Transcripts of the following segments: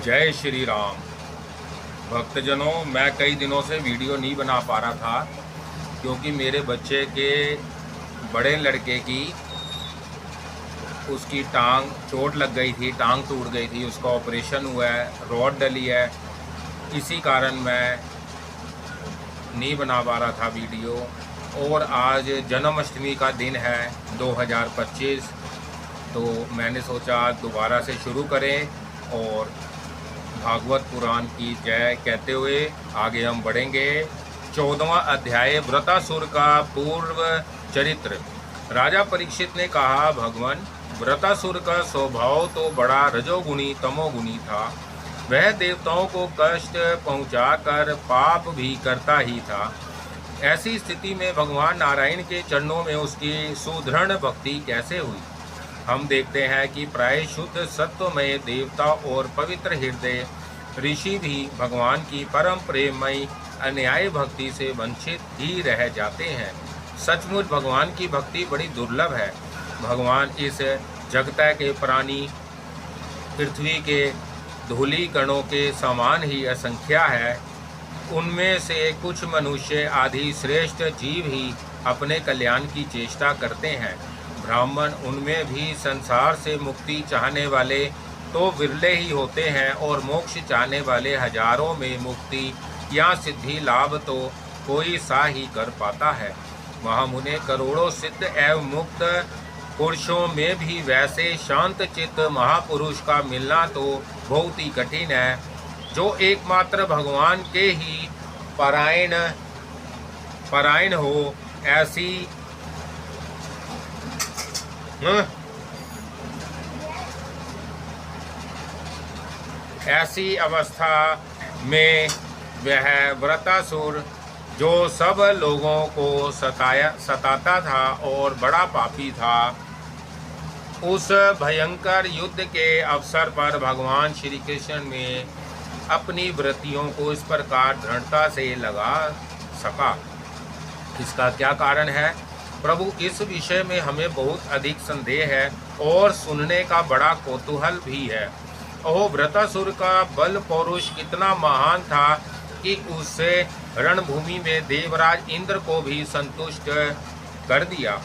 जय श्री राम। भक्तजनों, मैं कई दिनों से वीडियो नहीं बना पा रहा था क्योंकि मेरे बच्चे के बड़े लड़के की उसकी टांग चोट लग गई थी, टांग टूट गई थी, उसका ऑपरेशन हुआ है, रॉड डली है। इसी कारण मैं नहीं बना पा रहा था वीडियो। और आज जन्माष्टमी का दिन है 2025, तो मैंने सोचा दोबारा से शुरू करें और भागवत पुराण की जय कहते हुए आगे हम बढ़ेंगे। 14वां अध्याय व्रतासुर का पूर्व चरित्र। राजा परीक्षित ने कहा, भगवान, व्रतासुर का स्वभाव तो बड़ा रजोगुणी तमोगुणी था। वह देवताओं को कष्ट पहुंचाकर पाप भी करता ही था। ऐसी स्थिति में भगवान नारायण के चरणों में उसकी सुदृढ़ भक्ति कैसे हुई। हम देखते हैं कि प्राय शुद्ध सत्वमय देवता और पवित्र हृदय ऋषि भी भगवान की परम प्रेममयी अन्याय भक्ति से वंचित ही रह जाते हैं। सचमुच भगवान की भक्ति बड़ी दुर्लभ है। भगवान इस जगत के प्राणी पृथ्वी के धूलि कणों के समान ही असंख्या है। उनमें से कुछ मनुष्य आदि श्रेष्ठ जीव ही अपने कल्याण की चेष्टा करते हैं। ब्राह्मण, उनमें भी संसार से मुक्ति चाहने वाले तो विरले ही होते हैं और मोक्ष चाहने वाले हजारों में मुक्ति या सिद्धि लाभ तो कोई सा ही कर पाता है। महामुने, करोड़ों सिद्ध एवं मुक्त पुरुषों में भी वैसे शांत चित्त महापुरुष का मिलना तो बहुत ही कठिन है, जो एकमात्र भगवान के ही परायण हो। ऐसी अवस्था में वह व्रतासुर, जो सब लोगों को सताता था और बड़ा पापी था, उस भयंकर युद्ध के अवसर पर भगवान श्री कृष्ण में अपनी वृत्तियों को इस प्रकार दृढ़ता से लगा सका। इसका क्या कारण है प्रभु? इस विषय में हमें बहुत अधिक संदेह है और सुनने का बड़ा कौतूहल भी है। ओह, व्रतासुर का बल पौरुष कितना महान था कि उससे रणभूमि में देवराज इंद्र को भी संतुष्ट कर दिया।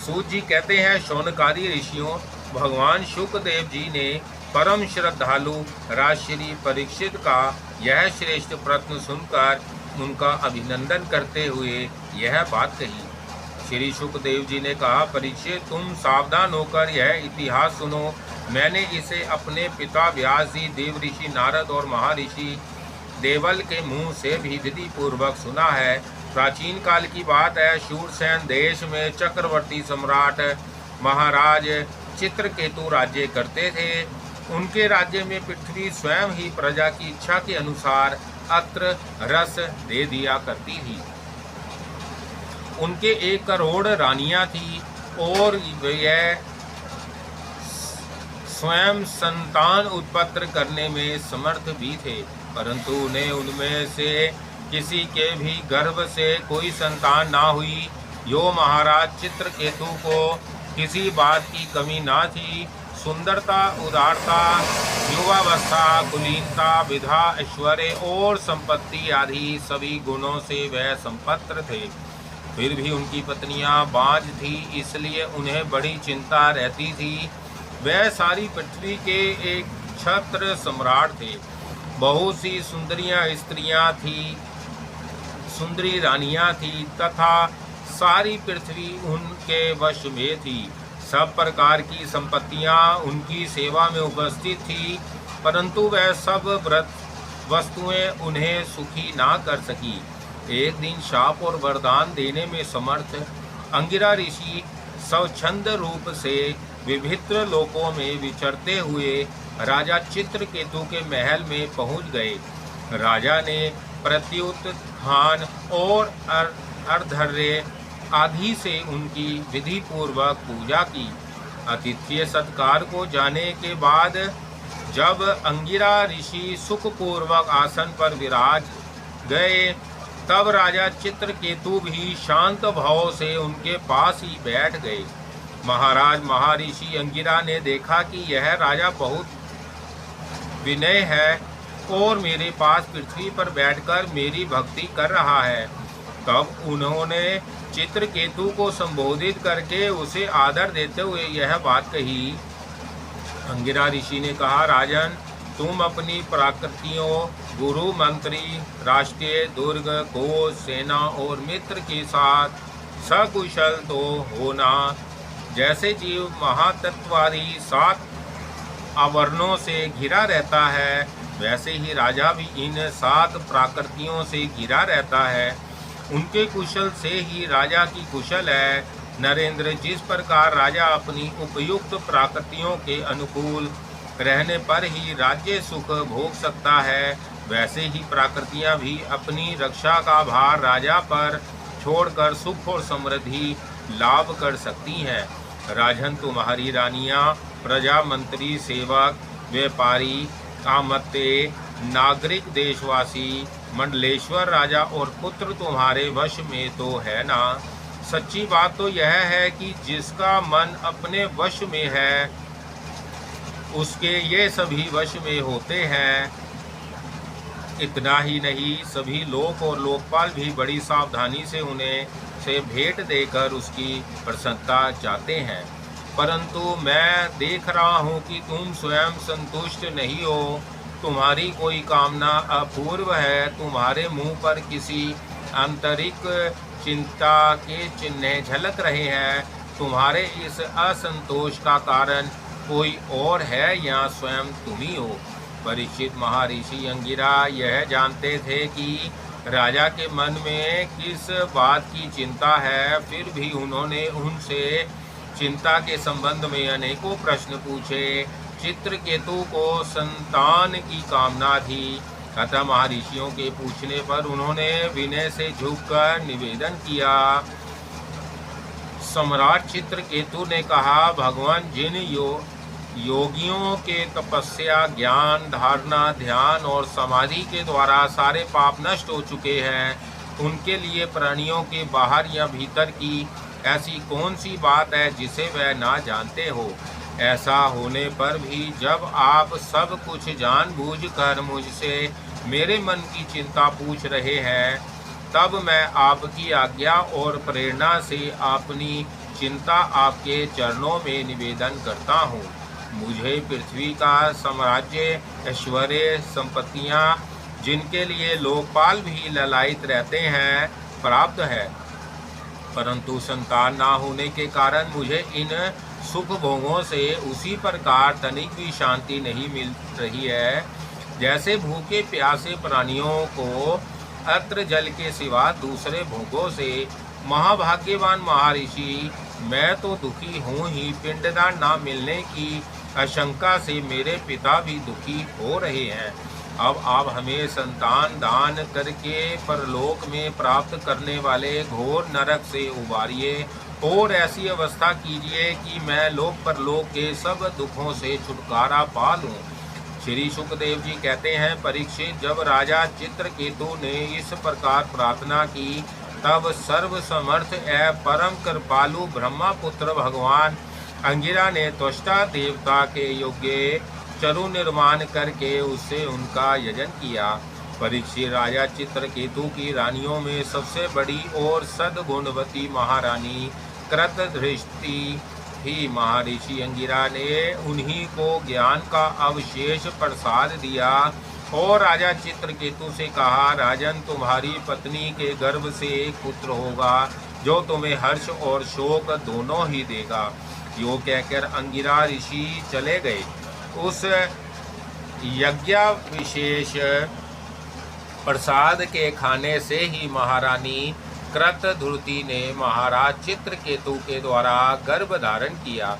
सूत जी कहते हैं, शौनकादि ऋषियों, भगवान शुकदेव जी ने परम श्रद्धालु राजश्री परीक्षित का यह श्रेष्ठ प्रश्न सुनकर उनका अभिनंदन करते हुए यह बात कही। श्री शुकदेव जी ने कहा, परीक्षित, तुम सावधान होकर यह इतिहास सुनो। मैंने इसे अपने पिता व्यास जी, देव ऋषि नारद और महर्षि देवल के मुंह से भी विधि पूर्वक सुना है। प्राचीन काल की बात है। शूरसेन देश में चक्रवर्ती सम्राट महाराज चित्रकेतु राज्य करते थे। उनके राज्य में पृथ्वी स्वयं ही प्रजा की इच्छा के अनुसार अत्र रस दे दिया करती थी। उनके 1 करोड़ रानियां थी और यह स्वयं संतान उत्पन्न करने में समर्थ भी थे, परंतु उन्हें उनमें से किसी के भी गर्भ से कोई संतान ना हुई। यो महाराज चित्रकेतु को किसी बात की कमी ना थी। सुंदरता, उदारता, युवावस्था, कुलीनता, विधा, ऐश्वर्य और संपत्ति आदि सभी गुणों से वह संपन्न थे। फिर भी उनकी पत्नियां बांझ थी, इसलिए उन्हें बड़ी चिंता रहती थी। वह सारी पृथ्वी के एक क्षत्र सम्राट थे। बहुत सी सुंदरी रानियां थी तथा सारी पृथ्वी उनके वश में थी। सब प्रकार की संपत्तियां उनकी सेवा में उपस्थित थी, परंतु वह सब वस्तुएं उन्हें सुखी ना कर सकी। एक दिन शाप और वरदान देने में समर्थ अंगिरा ऋषि स्वच्छंद रूप से विभिन्न लोकों में विचरते हुए राजा चित्रकेतु के महल में पहुंच गए। राजा ने प्रत्युत, धान और अर्धर्य आदि से उनकी विधि पूर्वक पूजा की। आतिथ्य सत्कार को जाने के बाद जब अंगिरा ऋषि सुखपूर्वक आसन पर विराज गए, तब राजा चित्रकेतु भी शांत भाव से उनके पास ही बैठ गए। महाराज महर्षि अंगिरा ने देखा कि यह राजा बहुत विनय है और मेरे पास पृथ्वी पर बैठकर मेरी भक्ति कर रहा है। तब उन्होंने चित्रकेतु को संबोधित करके उसे आदर देते हुए यह बात कही। अंगिरा ऋषि ने कहा, राजन, तुम अपनी प्राकृतियों, गुरु, मंत्री, राष्ट्रीय दुर्ग, कोष, सेना और मित्र के साथ सकुशल तो होना। जैसे जीव महातत्वादी 7 आवरणों से घिरा रहता है, वैसे ही राजा भी इन 7 प्राकृतियों से घिरा रहता है। उनके कुशल से ही राजा की कुशल है। नरेंद्र, जिस प्रकार राजा अपनी उपयुक्त प्राकृतियों के अनुकूल रहने पर ही राज्य सुख भोग सकता है, वैसे ही प्राकृतियां भी अपनी रक्षा का भार राजा पर छोड़कर सुख और समृद्धि लाभ कर सकती हैं। राजन, तुम्हारी रानियां, प्रजा, मंत्री, सेवक, व्यापारी, कामत्ते, नागरिक, देशवासी, मंडलेश्वर, राजा और पुत्र तुम्हारे वश में तो है ना। सच्ची बात तो यह है कि जिसका मन अपने वश में है उसके ये सभी वश में होते हैं। इतना ही नहीं, सभी लोक और लोकपाल भी बड़ी सावधानी से उन्हें से भेंट देकर उसकी प्रसन्नता चाहते हैं। परंतु मैं देख रहा हूँ कि तुम स्वयं संतुष्ट नहीं हो। तुम्हारी कोई कामना अपूर्व है। तुम्हारे मुंह पर किसी आंतरिक चिंता के चिन्ह झलक रहे हैं। तुम्हारे इस असंतोष का कारण कोई और है या स्वयं तुम ही हो। परीक्षित, महर्षि अंगिरा यह जानते थे कि राजा के मन में किस बात की चिंता है, फिर भी उन्होंने उनसे चिंता के संबंध में अनेकों प्रश्न पूछे। चित्रकेतु को संतान की कामना थी, अतः महर्षियों के पूछने पर उन्होंने विनय से झुककर निवेदन किया। सम्राट चित्रकेतु ने कहा, भगवान, जिन योगियों के तपस्या, ज्ञान, धारणा, ध्यान और समाधि के द्वारा सारे पाप नष्ट हो चुके हैं, उनके लिए प्राणियों के बाहर या भीतर की ऐसी कौन सी बात है जिसे वह ना जानते हो। ऐसा होने पर भी जब आप सब कुछ जानबूझकर मुझसे मेरे मन की चिंता पूछ रहे हैं, तब मैं आपकी आज्ञा और प्रेरणा से अपनी चिंता आपके चरणों में निवेदन करता हूँ। मुझे पृथ्वी का साम्राज्य, ऐश्वर्य, संपत्तियाँ, जिनके लिए लोकपाल भी ललायित रहते हैं, प्राप्त है, परंतु संतान ना होने के कारण मुझे इन सुख भोगों से उसी प्रकार तनिक भी शांति नहीं मिल रही है जैसे भूखे प्यासे प्राणियों को अत्र जल के सिवा दूसरे भोगों से। महाभाग्यवान महर्षि, मैं तो दुखी हूँ ही, पिंडदान ना मिलने की आशंका से मेरे पिता भी दुखी हो रहे हैं। अब आप हमें संतान दान करके परलोक में प्राप्त करने वाले घोर नरक से उबारिए और ऐसी अवस्था कीजिए कि मैं लोक परलोक के सब दुखों से छुटकारा पा लूँ। श्री सुखदेव जी कहते हैं, परीक्षित, जब राजा चित्रकेतु ने इस प्रकार प्रार्थना की, तब सर्व समर्थ एवं परम कृपालु ब्रह्मपुत्र भगवान अंगिरा ने त्वष्टा देवता के योग्य चरु निर्माण करके उससे उनका यजन किया। परीक्षित, राजा चित्रकेतु की रानियों में सबसे बड़ी और सद्गुणवती महारानी कृतदृष्टि थी। महर्षि अंगिरा ने उन्हीं को ज्ञान का अवशेष प्रसाद दिया और राजा चित्रकेतु से कहा, राजन, तुम्हारी पत्नी के गर्भ से एक पुत्र होगा जो तुम्हें हर्ष और शोक दोनों ही देगा। यो कहकर अंगिरा ऋषि चले गए। उस यज्ञ विशेष प्रसाद के खाने से ही महारानी कृतधृति ने महाराज चित्रकेतु के द्वारा गर्भ धारण किया।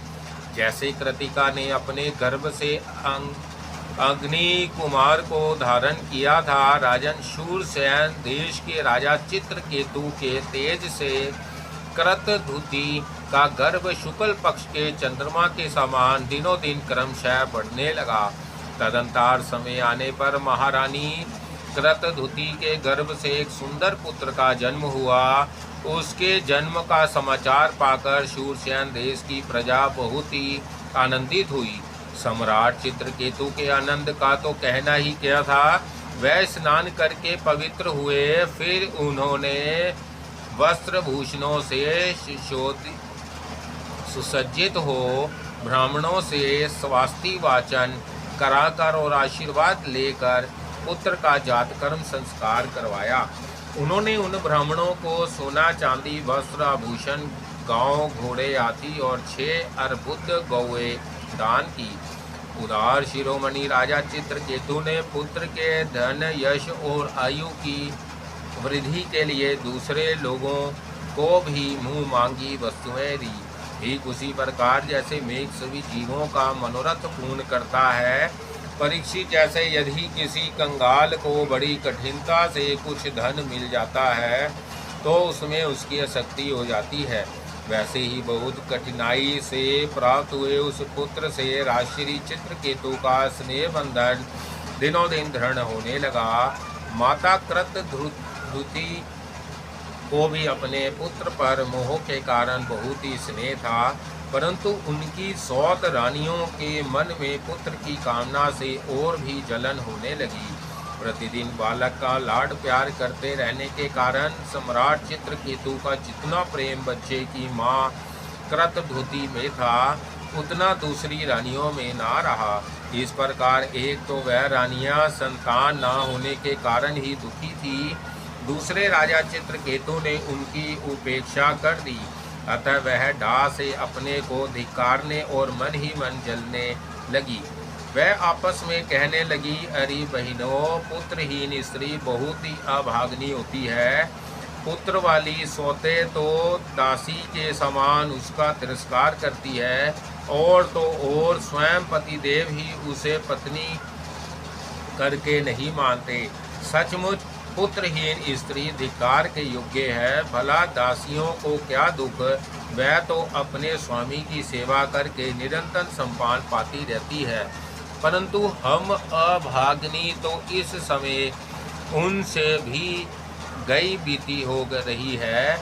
जैसे कृतिका ने अपने गर्भ से अग्नि कुमार को धारण किया था, राजन, शूरसेन देश के राजा चित्रकेतु के तेज से कृतधृति का गर्भ शुक्ल पक्ष के चंद्रमा के समान दिनों दिन क्रमशः बढ़ने लगा। तदंतर समय आने पर महारानी कृतधृति के गर्भ से एक सुंदर पुत्र का जन्म हुआ। उसके जन्म का समाचार पाकर शूरसेन देश की प्रजा बहुत ही आनंदित हुई। सम्राट चित्रकेतु के आनंद का तो कहना ही क्या था। वह स्नान करके पवित्र हुए, फिर उन्होंने वस्त्र भूषणों से सुसज्जित हो ब्राह्मणों से स्वास्ति वाचन कराकर और आशीर्वाद लेकर पुत्र का जातकर्म संस्कार करवाया। उन्होंने उन ब्राह्मणों को सोना चांदी वस्त्र आभूषण गांव घोड़े हाथी और 6 अर्बुद गौएं दान की। उदार शिरोमणि राजा चित्रकेतु ने पुत्र के धन यश और आयु की वृद्धि के लिए दूसरे लोगों को भी मुंह मांगी वस्तुएं दी। ठीक उसी प्रकार जैसे मेघ सभी जीवों का मनोरथ पूर्ण करता है, परीक्षित जैसे यदि किसी कंगाल को बड़ी कठिनता से कुछ धन मिल जाता है तो उसमें उसकी आसक्ति हो जाती है, वैसे ही बहुत कठिनाई से प्राप्त हुए उस पुत्र से राजश्री चित्रकेतु का स्नेह बंधन दिनों दिन दृढ़ होने लगा। माता कृतधुति को भी अपने पुत्र पर मोह के कारण बहुत ही स्नेह था, परंतु उनकी 100 रानियों के मन में पुत्र की कामना से और भी जलन होने लगी। प्रतिदिन बालक का लाड प्यार करते रहने के कारण सम्राट चित्रकेतु का जितना प्रेम बच्चे की माँ कृतधुति में था उतना दूसरी रानियों में ना रहा। इस प्रकार एक तो वह रानियां संतान ना होने के कारण ही दुखी थी, दूसरे राजा चित्रकेतु ने उनकी उपेक्षा कर दी, अतः वह डा से अपने को धिक्कारने और मन ही मन जलने लगी। वह आपस में कहने लगी, अरे बहनों, पुत्रहीन स्त्री बहुत ही अभाग्नी होती है। पुत्र वाली सोते तो दासी के समान उसका तिरस्कार करती है, और तो और स्वयं पतिदेव ही उसे पत्नी करके नहीं मानते। सचमुच पुत्रहीन स्त्री धिक्कार के योग्य है। भला दासियों को क्या दुख, वह तो अपने स्वामी की सेवा करके निरंतर सम्मान पाती रहती है, परंतु हम अभाग्नी तो इस समय उनसे भी गई बीती हो रही है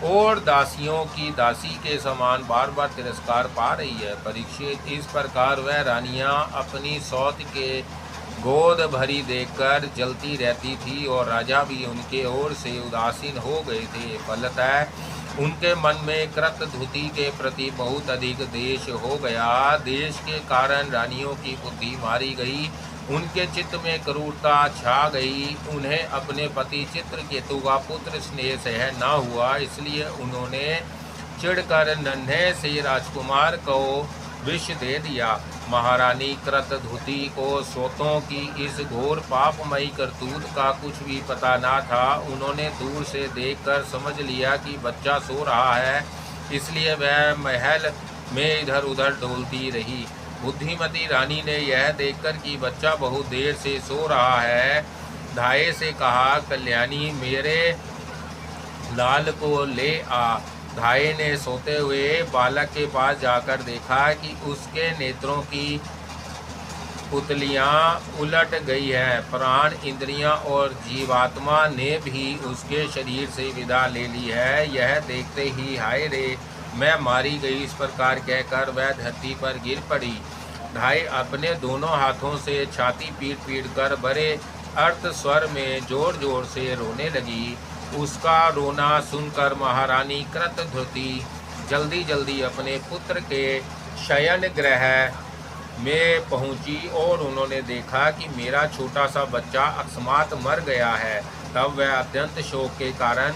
और दासियों की दासी के समान बार बार तिरस्कार पा रही है। परीक्षित, इस प्रकार वह रानियां अपनी सौत के गोद भरी देखकर जलती रहती थी और राजा भी उनके ओर से उदासीन हो गए थे। फलतः उनके मन में कृतधुति के प्रति बहुत अधिक द्वेष हो गया। देश के कारण रानियों की बुद्धि मारी गई, उनके चित्त में क्रूरता छा गई। उन्हें अपने पति चित्रकेतु का पुत्र स्नेह सहन न हुआ, इसलिए उन्होंने चिढ़कर नन्हे से राजकुमार को विष दे दिया। महारानी कृतधुति को सोतों की इस घोर पापमयी करतूत का कुछ भी पता न था। उन्होंने दूर से देखकर समझ लिया कि बच्चा सो रहा है, इसलिए वह महल में इधर उधर डोलती रही। बुद्धिमती रानी ने यह देखकर कि बच्चा बहुत देर से सो रहा है, धाये से कहा, कल्याणी, मेरे लाल को ले आ। धाये ने सोते हुए बालक के पास जाकर देखा कि उसके नेत्रों की पुतलियां उलट गई हैं, प्राण, इंद्रियां और जीवात्मा ने भी उसके शरीर से विदा ले ली है। यह देखते ही हाय रे, मैं मारी गई, इस प्रकार कहकर वह धरती पर गिर पड़ी। धाई अपने दोनों हाथों से छाती पीट पीट कर बड़े अर्थ स्वर में जोर जोर से रोने लगी। उसका रोना सुनकर महारानी कृतधुति जल्दी जल्दी अपने पुत्र के शयन गृह में पहुंची और उन्होंने देखा कि मेरा छोटा सा बच्चा अकस्मात मर गया है। तब वह अत्यंत शोक के कारण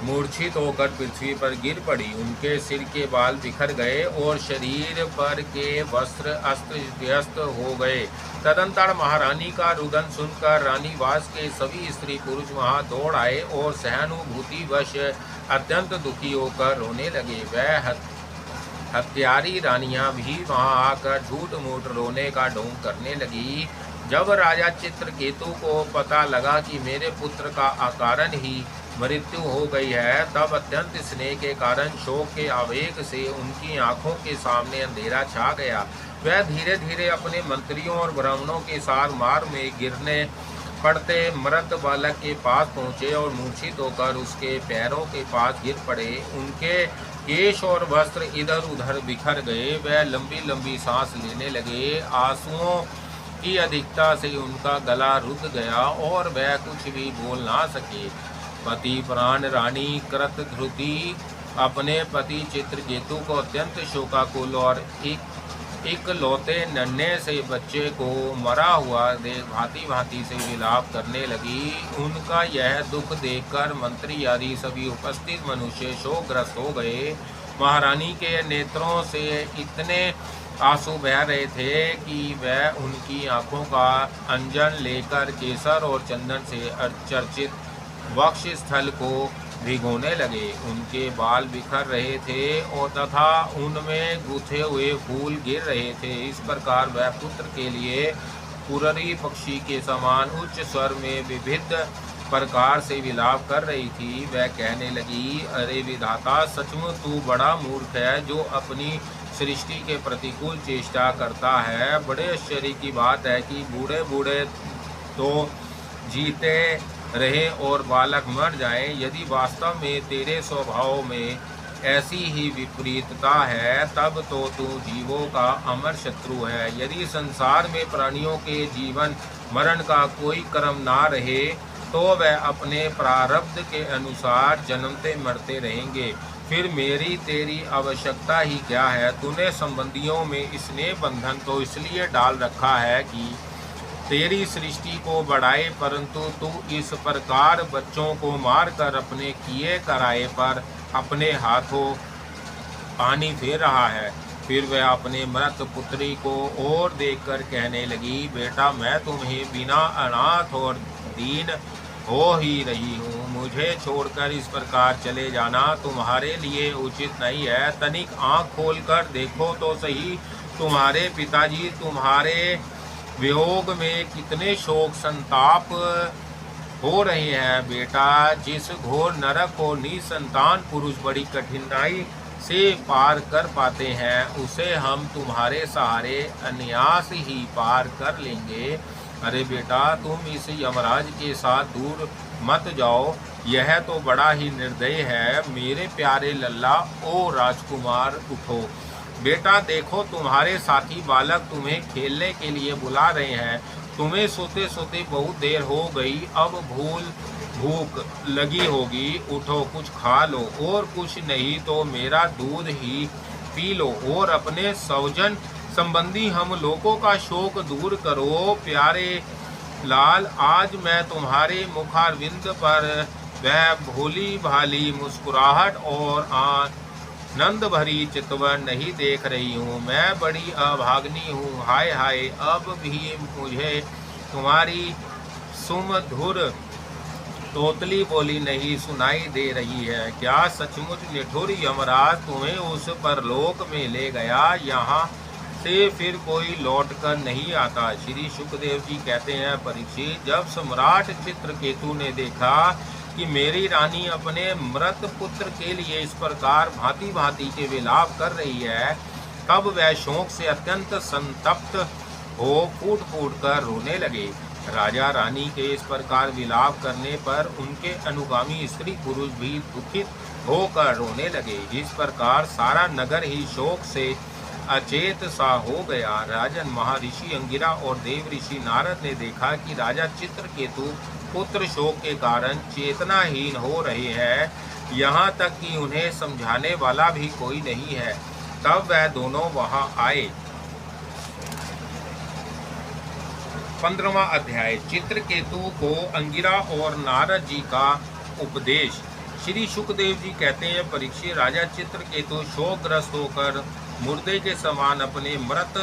मूर्छित होकर पृथ्वी पर गिर पड़ी। उनके सिर के बाल बिखर गए और शरीर पर के वस्त्र अस्त व्यस्त हो गए। तदंतर महारानी का रुदन सुनकर रानीवास के सभी स्त्री पुरुष वहां दौड़ आए और सहानुभूतिवश अत्यंत दुखी होकर रोने लगे। वह हत्यारी रानियां भी वहां आकर झूठ मूठ रोने का ढोंग करने लगी। जब राजा चित्रकेतु को पता लगा कि मेरे पुत्र का अकारण ही मृत्यु हो गई है, तब अत्यंत स्नेह के कारण शोक के आवेग से उनकी आंखों के सामने अंधेरा छा गया। वह धीरे धीरे अपने मंत्रियों और ब्राह्मणों के साथ मार्ग में गिरने पड़ते मृत बालक के पास पहुँचे और मूर्छित होकर उसके पैरों के पास गिर पड़े। उनके केश और वस्त्र इधर उधर बिखर गए। वह लंबी लंबी सांस लेने लगे। आंसुओं की अधिकता से उनका गला रुक गया और वह कुछ भी बोल ना सके। पति प्राण रानी कृतधृति अपने पति चित्रकेतु को अत्यंत शोकाकुल और इकलौते नन्हे से बच्चे को मरा हुआ देख भांति भांति से विलाप करने लगी। उनका यह दुख देखकर मंत्री आदि सभी उपस्थित मनुष्य शोकग्रस्त हो गए। महारानी के नेत्रों से इतने आंसू बह रहे थे कि वह उनकी आंखों का अंजन लेकर केसर और चंदन से चर्चित वक्ष स्थल को भिगोने लगे। उनके बाल बिखर रहे थे और तथा उनमें गुथे हुए फूल गिर रहे थे। इस प्रकार वह पुत्र के लिए पुररी पक्षी के समान उच्च स्वर में विविध प्रकार से विलाप कर रही थी। वह कहने लगी, अरे विधाता, सचमुच तू बड़ा मूर्ख है जो अपनी सृष्टि के प्रतिकूल चेष्टा करता है। बड़े आश्चर्य की बात है कि बूढ़े बूढ़े तो जीते रहे और बालक मर जाएं। यदि वास्तव में तेरे स्वभाव में ऐसी ही विपरीतता है तब तो तू जीवों का अमर शत्रु है। यदि संसार में प्राणियों के जीवन मरण का कोई क्रम ना रहे तो वह अपने प्रारब्ध के अनुसार जन्मते मरते रहेंगे। फिर मेरी तेरी आवश्यकता ही क्या है? तूने संबंधियों में स्नेह बंधन तो इसलिए डाल रखा है कि तेरी सृष्टि को बढ़ाए, परंतु तू इस प्रकार बच्चों को मारकर अपने किए कराए पर अपने हाथों पानी फेर रहा है। फिर वह अपने मृत पुत्री को और देखकर कहने लगी, बेटा, मैं तुम्हें बिना अनाथ और दीन हो ही रही हूँ। मुझे छोड़कर इस प्रकार चले जाना तुम्हारे लिए उचित नहीं है। तनिक आँख खोलकर देखो तो सही, तुम्हारे पिताजी तुम्हारे वियोग में कितने शोक संताप हो रहे हैं। बेटा, जिस घोर नरक को निसंतान पुरुष बड़ी कठिनाई से पार कर पाते हैं उसे हम तुम्हारे सहारे अनायास ही पार कर लेंगे। अरे बेटा, तुम इस यमराज के साथ दूर मत जाओ, यह तो बड़ा ही निर्दयी है। मेरे प्यारे लल्ला, ओ राजकुमार, उठो। बेटा देखो, तुम्हारे साथी बालक तुम्हें खेलने के लिए बुला रहे हैं। तुम्हें सोते सोते बहुत देर हो गई, अब भूख लगी होगी। उठो, कुछ खा लो, और कुछ नहीं तो मेरा दूध ही पी लो और अपने स्वजन संबंधी हम लोगों का शोक दूर करो। प्यारे लाल, आज मैं तुम्हारे मुखारविंद पर वह भोली भाली मुस्कुराहट और आनंद भरी चितवन नहीं देख रही हूँ। मैं बड़ी अभाग्नी हूँ। हाय हाय, अब भी मुझे तुम्हारी सुमधुर तोतली बोली नहीं सुनाई दे रही है। क्या सचमुच निठुर यमराज तुम्हें उस परलोक में ले गया? यहाँ से फिर कोई लौट कर नहीं आता। श्री शुकदेव जी कहते हैं, परीक्षित, जब सम्राट चित्रकेतु ने देखा कि मेरी रानी अपने मृत पुत्र के लिए इस प्रकार भांति भांति के विलाप कर रही है, तब वह शोक से अत्यंत संतप्त हो फूट फूट कर रोने लगे। राजा रानी के इस प्रकार विलाप करने पर उनके अनुगामी स्त्री पुरुष भी दुखित होकर रोने लगे। इस प्रकार सारा नगर ही शोक से अचेत सा हो गया। राजन महर्षि अंगिरा और देव ऋषि नारद ने देखा कि राजा चित्रकेतु पुत्र शोक के कारण चेतनाहीन हो रहे हैं, यहाँ तक कि उन्हें समझाने वाला भी कोई नहीं है। तब वह दोनों वहां आए। 15वां अध्याय, चित्रकेतु को अंगिरा और नारद जी का उपदेश। श्री शुकदेव जी कहते हैं, परीक्षित, राजा चित्रकेतु शोकग्रस्त होकर मुर्दे के समान अपने मृत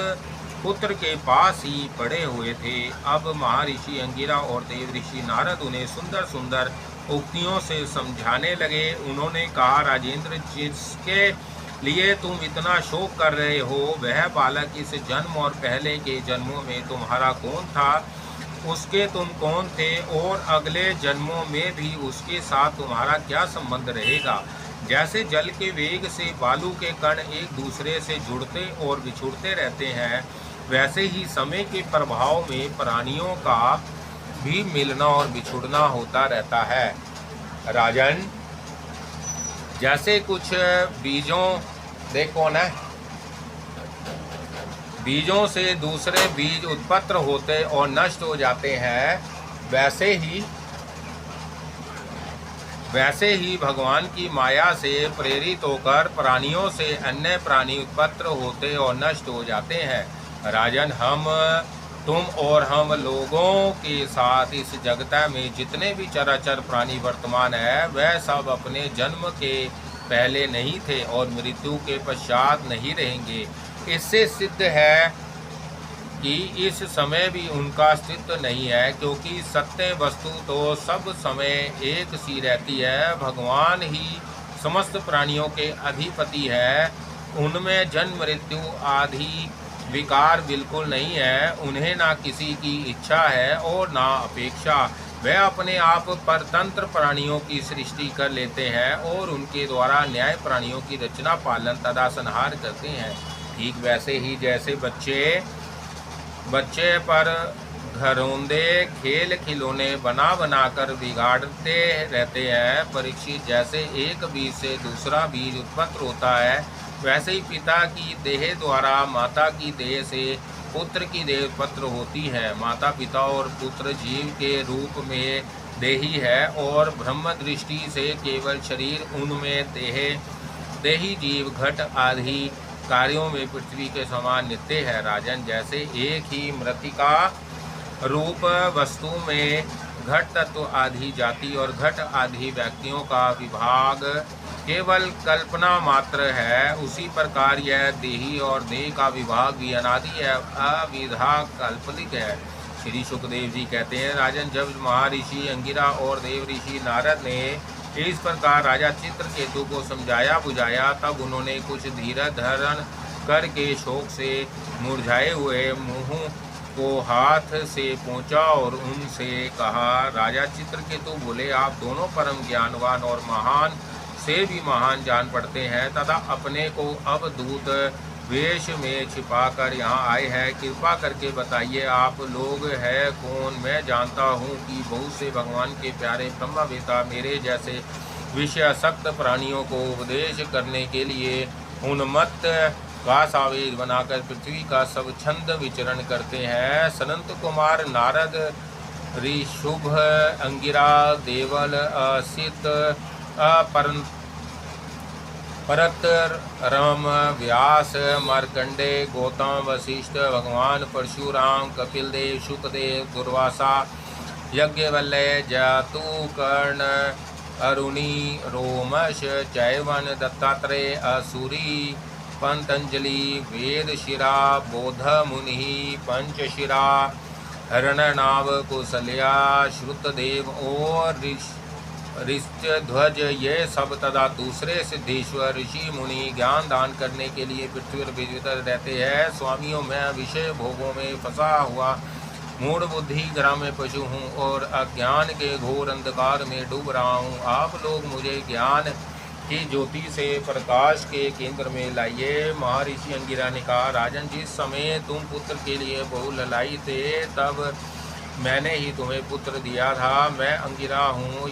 पुत्र के पास ही पड़े हुए थे। अब महर्षि अंगिरा और देव ऋषि नारद उन्हें सुंदर सुंदर उक्तियों से समझाने लगे। उन्होंने कहा, राजेंद्र, जिसके लिए तुम इतना शोक कर रहे हो वह बालक इस जन्म और पहले के जन्मों में तुम्हारा कौन था, उसके तुम कौन थे, और अगले जन्मों में भी उसके साथ तुम्हारा क्या संबंध रहेगा। जैसे जल के वेग से बालू के कण एक दूसरे से जुड़ते और बिछुड़ते रहते हैं, वैसे ही समय के प्रभाव में प्राणियों का भी मिलना और बिछुड़ना होता रहता है। राजन, जैसे कुछ बीजों, देखो ना, बीजों से दूसरे बीज उत्पन्न होते और नष्ट हो जाते हैं, वैसे ही भगवान की माया से प्रेरित होकर प्राणियों से अन्य प्राणी उत्पन्न होते और नष्ट हो जाते हैं। राजन, तुम और हम लोगों के साथ इस जगत में जितने भी चराचर प्राणी वर्तमान है, वह सब अपने जन्म के पहले नहीं थे और मृत्यु के पश्चात नहीं रहेंगे। इससे सिद्ध है कि इस समय भी उनका अस्तित्व नहीं है, क्योंकि सत्य वस्तु तो सब समय एक सी रहती है। भगवान ही समस्त प्राणियों के अधिपति है। उनमें जन्म मृत्यु आदि विकार बिल्कुल नहीं है। उन्हें ना किसी की इच्छा है और ना अपेक्षा। वह अपने आप परतंत्र प्राणियों की सृष्टि कर लेते हैं और उनके द्वारा न्याय प्राणियों की रचना, पालन तथा संहार करते हैं। ठीक वैसे ही जैसे बच्चे पर घरौंदे खेल खिलौने बना कर बिगाड़ते रहते हैं। परीक्षित, जैसे एक बीज से दूसरा बीज उत्पन्न होता है, वैसे ही पिता की देह द्वारा माता की देह से पुत्र की देह उत्पन्न होती है। माता पिता और पुत्र जीव के रूप में देही है और ब्रह्म दृष्टि से केवल शरीर, उनमें देही जीव घट आदि कार्यों में पृथ्वी के समान नित्य है। राजन, जैसे एक ही मृतिका रूप वस्तु में घट तत्व आदि जाति और घट आदि व्यक्तियों का विभाग केवल कल्पना मात्र है, उसी प्रकार यह देही और देह का विभाग भी अनादि है, अविधा काल्पनिक है। श्री सुखदेव जी कहते हैं, राजन, जब महर्षि अंगिरा और देव ऋषि नारद ने इस प्रकार राजा चित्रकेतु को समझाया बुझाया, तब उन्होंने कुछ धीरज धारण करके शोक से मुरझाए हुए मुंह को हाथ से पोंछा और उनसे कहा, राजा चित्रकेतु बोले, आप दोनों परम ज्ञानवान और महान से भी महान जान पड़ते हैं तथा अपने को अवधूत वेश में छिपाकर यहाँ आए हैं। कृपा करके बताइए, आप लोग है कौन? मैं जानता हूँ कि बहुत से भगवान के प्यारे ब्रह्मवेता मेरे जैसे विषयासक्त प्राणियों को उपदेश करने के लिए उन्मत्त का सावेज बनाकर पृथ्वी का सब छंद विचरण करते हैं। सनंत कुमार, नारद, ऋषुभ, अंगिरा, देवल, असित, परत, राम, व्यास, मार्कंडे, गौतम, वशिष्ठ, भगवान परशुराम, कपिलदेव, शुकदेव, दुर्वासा, यज्ञवल्लय, जातु, कर्ण, अरुणि, रोमश, चैवन, दत्तात्रेय, असुरी, पंतंजलि, वेदशिरा, बोध मुनि, पंचशिरा, हरणनाभ, कुशल्या, श्रुतदेव और ऋष्यध्वज, ये सब तथा दूसरे सिद्धेश्वर ऋषि मुनि ज्ञान दान करने के लिए पृथ्वी पर विचरते रहते हैं। स्वामियों, मैं विषय भोगों में फंसा हुआ मूढ़ बुद्धि ग्राम्य पशु हूँ और अज्ञान के घोर अंधकार में डूब रहा हूँ। आप लोग मुझे ज्ञान की ज्योति से प्रकाश के केंद्र में लाइए। महर्षि अंगिरा ने कहा, राजन, जिस समय तुम पुत्र के लिए बहु ललाई थे, तब मैंने ही तुम्हें पुत्र दिया था। मैं अंगिरा हूँ।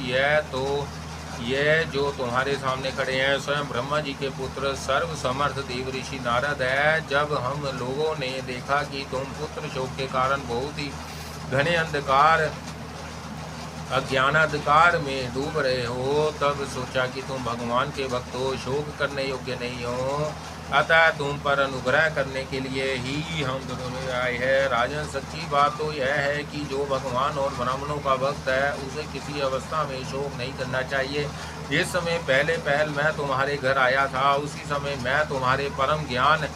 यह जो तुम्हारे सामने खड़े हैं स्वयं ब्रह्मा जी के पुत्र सर्व समर्थ देव ऋषि नारद है। जब हम लोगों ने देखा कि तुम पुत्र शोक के कारण बहुत ही घने अंधकार अज्ञान अंधकार में डूब रहे हो, तब सोचा कि तुम भगवान के भक्त हो, शोक करने योग्य नहीं हो, अतः तुम पर अनुग्रह करने के लिए ही हम दोनों आए हैं। राजन, सच्ची बात तो यह है कि जो भगवान और ब्राह्मणों का भक्त है, उसे किसी अवस्था में शोक नहीं करना चाहिए। जिस समय पहल मैं तुम्हारे घर आया था, उसी समय मैं तुम्हारे परम ज्ञान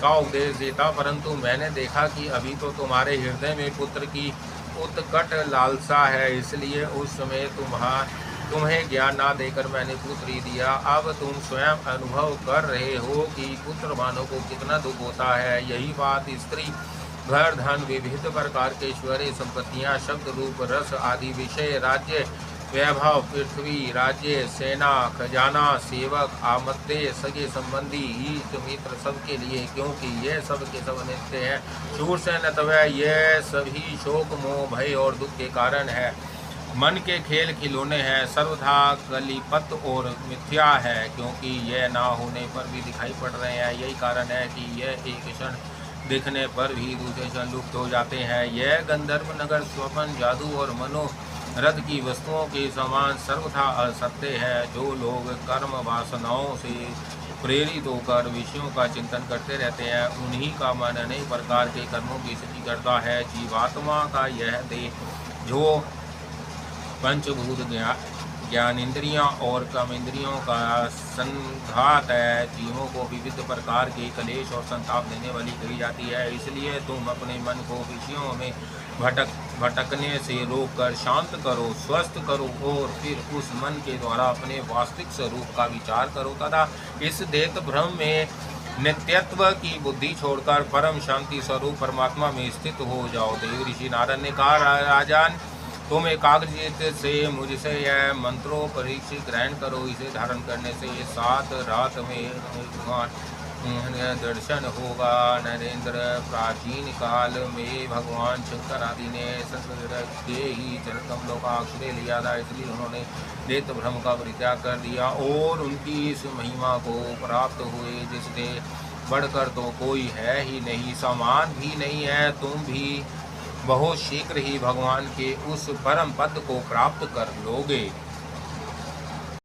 का उपदेश देता, परंतु मैंने देखा कि अभी तो तुम्हारे हृदय में पुत्र की उत्कट लालसा है, इसलिए उस समय तुम्हें ज्ञान ना देकर मैंने पुत्र ही दिया। अब तुम स्वयं अनुभव कर रहे हो कि पुत्र वालों को कितना दुख होता है। यही बात स्त्री, घर, धन, विविध प्रकार के ऐश्वर्य, संपत्तियां, शब्द, रूप, रस आदि विषय, राज्य, वैभव, पृथ्वी, राज्य, सेना, खजाना, सेवक, आमत्य, सगे संबंधी, हित मित्र, सबके लिए, क्योंकि ये सब के सब नित्य हैं। शूर से नतवय, ये सभी शोक, मोह, भय और दुख के कारण है। मन के खेल खिलौने हैं, सर्वथा कलिपत और मिथ्या है, क्योंकि यह ना होने पर भी दिखाई पड़ रहे हैं। यही कारण है कि यह एक क्षण दिखने पर भी दूसरे क्षण लुप्त हो जाते हैं। यह गंधर्व नगर स्वप्न, जादू और मनोरथ की वस्तुओं के समान सर्वथा असत्य है। जो लोग कर्म वासनाओं से प्रेरित होकर विषयों का चिंतन करते रहते हैं, उन्हीं का मन अनेक प्रकार के कर्मों की स्थिति करता है। जीवात्मा का यह देह जो पंचभूत ज्ञानेंद्रियां और कर्मेंद्रियों का संघात है, जीवों को विविध प्रकार के क्लेश और संताप देने वाली कही जाती है। इसलिए तुम अपने मन को विषयों में भटकने से रोककर शांत करो, स्वस्थ करो और फिर उस मन के द्वारा अपने वास्तविक स्वरूप का विचार करो तथा इस देह भ्रम में नित्यत्व की बुद्धि छोड़कर परम शांति स्वरूप परमात्मा में स्थित हो जाओ। देव ऋषि नारद ने कहा, राजन, तुम एकाग्रचित से मुझसे यह मंत्रोपरीक्षित ग्रहण करो। इसे धारण करने से 7 रात में दर्शन होगा। नरेंद्र, प्राचीन काल में भगवान शंकर आदि ने संस्कृत के ही चरणकमलों का आश्रय लिया था, इसलिए उन्होंने देह भ्रम का परित्याग कर दिया और उनकी इस महिमा को प्राप्त हुए, जिससे बढ़कर तो कोई है ही नहीं, समान भी नहीं है। तुम भी बहुत शीघ्र ही भगवान के उस परम पद को प्राप्त कर लोगे।